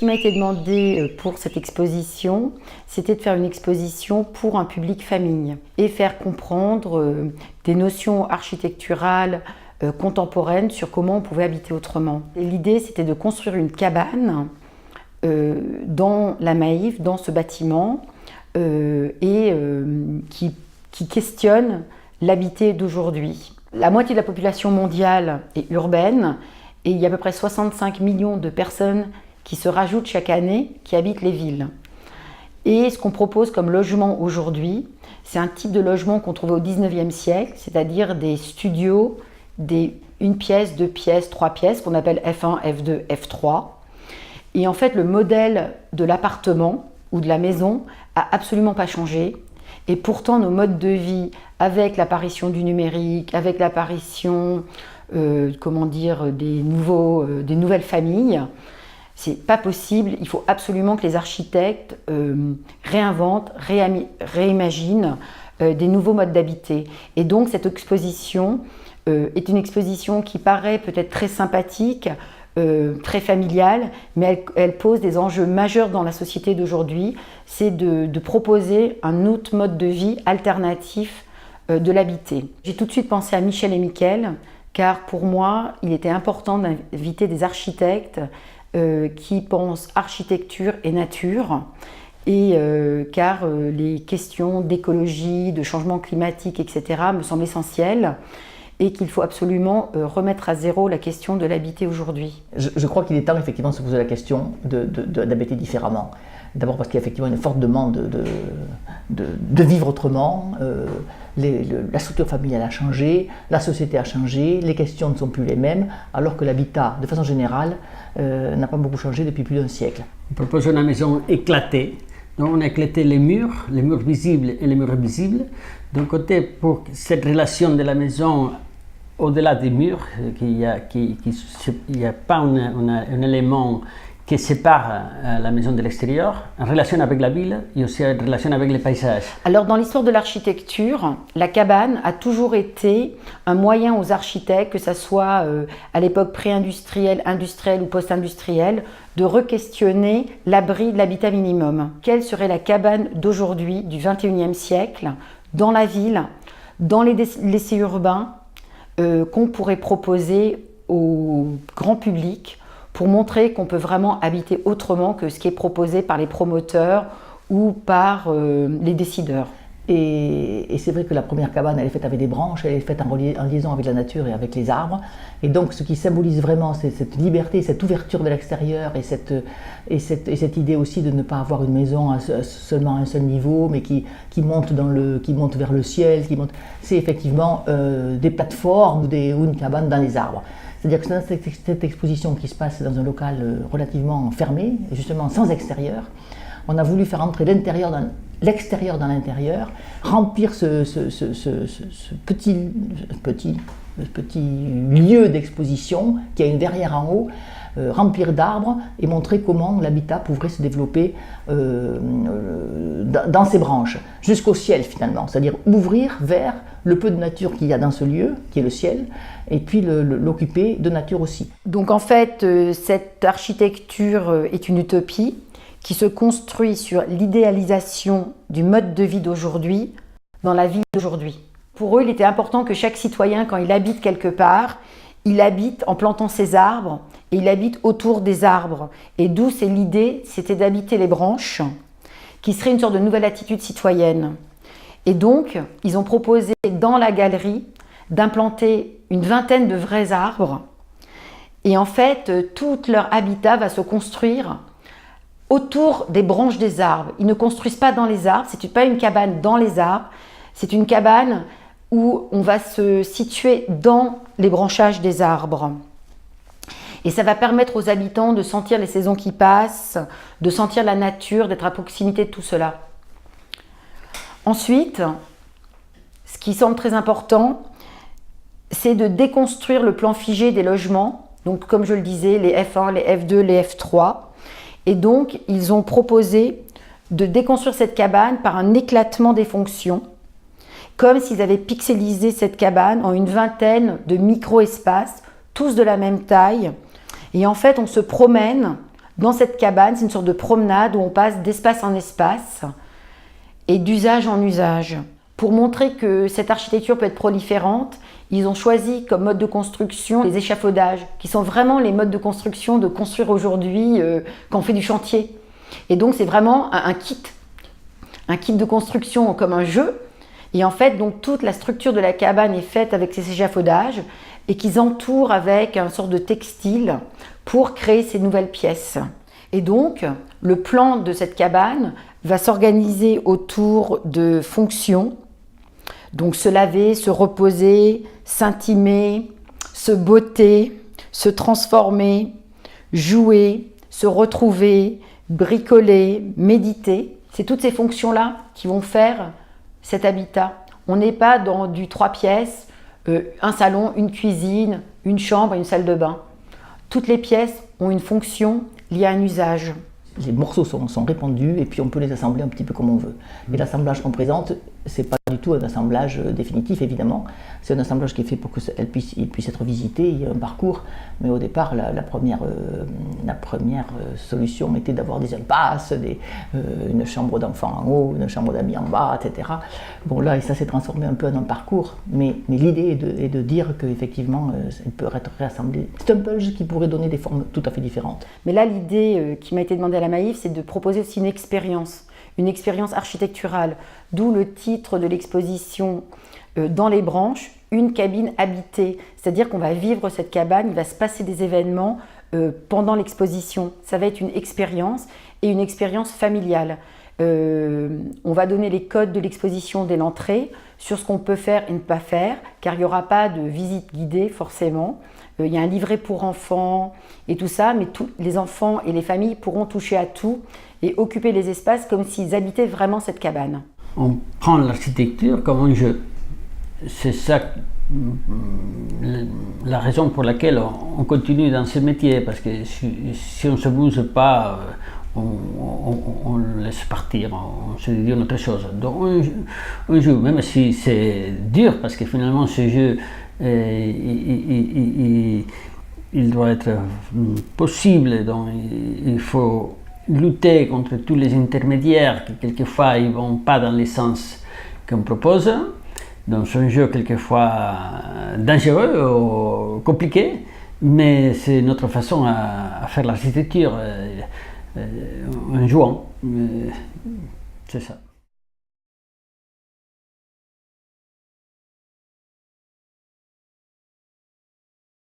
qui m'a été demandé pour cette exposition, c'était de faire une exposition pour un public famille et faire comprendre des notions architecturales contemporaines sur comment on pouvait habiter autrement. L'idée, c'était de construire une cabane dans la Maïf, dans ce bâtiment, qui questionne l'habiter d'aujourd'hui. La moitié de la population mondiale est urbaine et il y a à peu près 65 millions de personnes qui se rajoutent chaque année qui habitent les villes. Et ce qu'on propose comme logement aujourd'hui, c'est un type de logement qu'on trouvait au 19e siècle, c'est-à-dire des studios, des 1 pièce, 2 pièces, 3 pièces, qu'on appelle F1, F2, F3. Et en fait, le modèle de l'appartement ou de la maison a absolument pas changé. Et pourtant, nos modes de vie, avec l'apparition du numérique, avec l'apparition des nouvelles familles, c'est pas possible. Il faut absolument que les architectes réinventent, réimaginent des nouveaux modes d'habiter. Et donc, cette exposition est une exposition qui paraît peut-être très sympathique, très familiale, mais elle pose des enjeux majeurs dans la société d'aujourd'hui. C'est de proposer un autre mode de vie alternatif de l'habiter. J'ai tout de suite pensé à Michel et Mickaël, car pour moi, il était important d'inviter des architectes qui pensent architecture et nature, car les questions d'écologie, de changement climatique, etc. me semblent essentielles, et qu'il faut absolument remettre à zéro la question de l'habiter aujourd'hui. Je crois qu'il est temps effectivement de se poser la question d'habiter différemment. D'abord parce qu'il y a effectivement une forte demande de vivre autrement. La structure familiale a changé, la société a changé, les questions ne sont plus les mêmes, alors que l'habitat, de façon générale, n'a pas beaucoup changé depuis plus d'1 siècle. On propose une maison éclatée. Donc on a éclaté les murs visibles et les murs invisibles. D'un côté, pour cette relation de la maison au-delà des murs, qu'il n'y a pas un élément qui sépare la maison de l'extérieur, en relation avec la ville et aussi en relation avec les paysages. Alors dans l'histoire de l'architecture, la cabane a toujours été un moyen aux architectes, que ce soit à l'époque pré-industrielle, industrielle ou post-industrielle, de re-questionner l'abri de l'habitat minimum. Quelle serait la cabane d'aujourd'hui, du XXIe siècle, dans la ville, dans les laissés urbains, qu'on pourrait proposer au grand public pour montrer qu'on peut vraiment habiter autrement que ce qui est proposé par les promoteurs ou par les décideurs. Et c'est vrai que la première cabane, elle est faite avec des branches, elle est faite en liaison avec la nature et avec les arbres. Et donc ce qui symbolise vraiment, c'est cette liberté, cette ouverture de l'extérieur et cette idée aussi de ne pas avoir une maison seulement à un seul niveau, mais qui monte vers le ciel. C'est effectivement des plateformes ou une cabane dans les arbres. C'est-à-dire que c'est cette exposition qui se passe dans un local relativement fermé, justement sans extérieur. On a voulu faire entrer l'extérieur dans l'intérieur, remplir ce petit lieu d'exposition qui a une verrière en haut, remplir d'arbres et montrer comment l'habitat pourrait se développer dans ses branches, jusqu'au ciel finalement, c'est-à-dire ouvrir vers le peu de nature qu'il y a dans ce lieu, qui est le ciel, et puis l'occuper de nature aussi. Donc en fait, cette architecture est une utopie qui se construit sur l'idéalisation du mode de vie d'aujourd'hui dans la ville d'aujourd'hui. Pour eux, il était important que chaque citoyen, quand il habite quelque part, il habite en plantant ses arbres et il habite autour des arbres. Et d'où c'est l'idée, c'était d'habiter les branches, qui serait une sorte de nouvelle attitude citoyenne. Et donc, ils ont proposé dans la galerie d'implanter une vingtaine de vrais arbres. Et en fait, tout leur habitat va se construire autour des branches des arbres. Ils ne construisent pas dans les arbres, c'est pas une cabane dans les arbres, c'est une cabane où on va se situer dans les branchages des arbres. Et ça va permettre aux habitants de sentir les saisons qui passent, de sentir la nature, d'être à proximité de tout cela. Ensuite, ce qui semble très important, c'est de déconstruire le plan figé des logements. Donc, comme je le disais, les F1, les F2, les F3. Et donc, ils ont proposé de déconstruire cette cabane par un éclatement des fonctions, comme s'ils avaient pixelisé cette cabane en une vingtaine de micro-espaces, tous de la même taille. Et en fait, on se promène Dans cette cabane, c'est une sorte de promenade où on passe d'espace en espace et d'usage en usage. Pour montrer que cette architecture peut être proliférante, ils ont choisi comme mode de construction les échafaudages, qui sont vraiment les modes de construction de construire aujourd'hui quand on fait du chantier. Et donc c'est vraiment un kit de construction comme un jeu. Et en fait, donc toute la structure de la cabane est faite avec ces échafaudages et qu'ils entourent avec un sorte de textile pour créer ces nouvelles pièces. Et donc, le plan de cette cabane va s'organiser autour de fonctions. Donc se laver, se reposer, s'intimer, se botter, se transformer, jouer, se retrouver, bricoler, méditer. C'est toutes ces fonctions-là qui vont faire cet habitat. On n'est pas dans du 3 pièces, un salon, une cuisine, une chambre et une salle de bain. Toutes les pièces ont une fonction liée à un usage. Les morceaux sont répandus et puis on peut les assembler un petit peu comme on veut. Et l'assemblage qu'on présente, c'est pas du tout un assemblage définitif évidemment. C'est un assemblage qui est fait pour qu'il puisse être visité, il y a un parcours. Mais au départ, la première solution était d'avoir des impasses, une chambre d'enfant en haut, une chambre d'amis en bas, etc. Bon là, ça s'est transformé un peu en un parcours. Mais l'idée est de dire qu'effectivement, il peut être réassemblé. C'est un puzzle qui pourrait donner des formes tout à fait différentes. Mais là, l'idée qui m'a été demandée à la Maïf, c'est de proposer aussi une expérience architecturale, d'où le titre de l'exposition Dans les branches, une cabine habitée. C'est-à-dire qu'on va vivre cette cabane, il va se passer des événements pendant l'exposition. Ça va être une expérience et une expérience familiale. On va donner les codes de l'exposition dès l'entrée sur ce qu'on peut faire et ne pas faire, car il n'y aura pas de visite guidée forcément. Il y a un livret pour enfants et tout ça, mais tous les enfants et les familles pourront toucher à tout et occuper les espaces comme s'ils habitaient vraiment cette cabane. On prend l'architecture comme un jeu. C'est ça la raison pour laquelle on continue dans ce métier, parce que si on ne se bouge pas, on laisse partir, on se dit une autre chose. Donc on joue, même si c'est dur, parce que finalement ce jeu, il doit être possible, donc il faut lutter contre tous les intermédiaires qui quelquefois ils ne vont pas dans le sens qu'on propose. Donc c'est un jeu quelquefois dangereux ou compliqué, mais c'est notre façon à faire l'architecture en jouant. C'est ça.